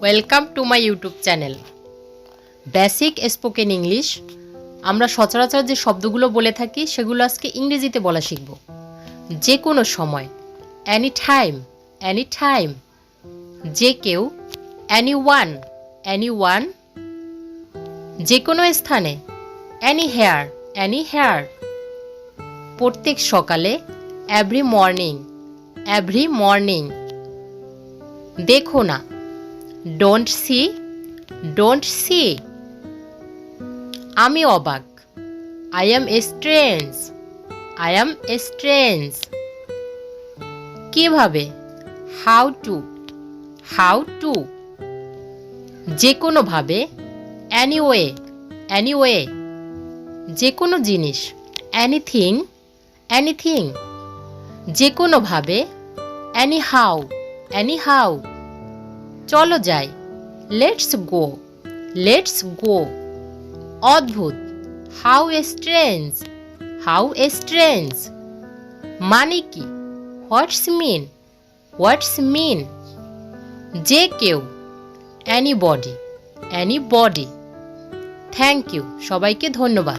Welcome to my YouTube channel basic spoken English. আমরা সচরাচর যে শব্দগুলো বলে থাকি সেগুলো আজকে ইংরেজিতে বলা শিখব। যে কোনো সময়, এনি টাইম, এনি টাইম, যে কেউ, এনিওয়ান, এনিওয়ান, যে কোনো স্থানে, এনি হেয়ার, এনি হেয়ার, প্রত্যেক সকালে, এভরি মর্নিং, এভরি মর্নিং, দেখো না, ডোন্ট সি, ডোন্ট সি, আমি অবাক, I am strange, I am strange, কিভাবে, হাউ টু, হাউ টু, যে কোনোভাবে, এনিওয়ে, এনিওয়ে, যে কোনো জিনিস, এনিথিং, এনিথিং, যে কোনোভাবে, এনি হাউ, এনি হাউ, চলো যাই, লেটস গো, লেটস গো, অদ্ভুত, হাউ স্ট্রেঞ্জ, হাউ স্ট্রেঞ্জ, মানে কি, হোয়াটস মিন, হোয়াটস মিন, যে কেউ, এনিবডি, এনিবডি, থ্যাংক ইউ, সবাইকে ধন্যবাদ।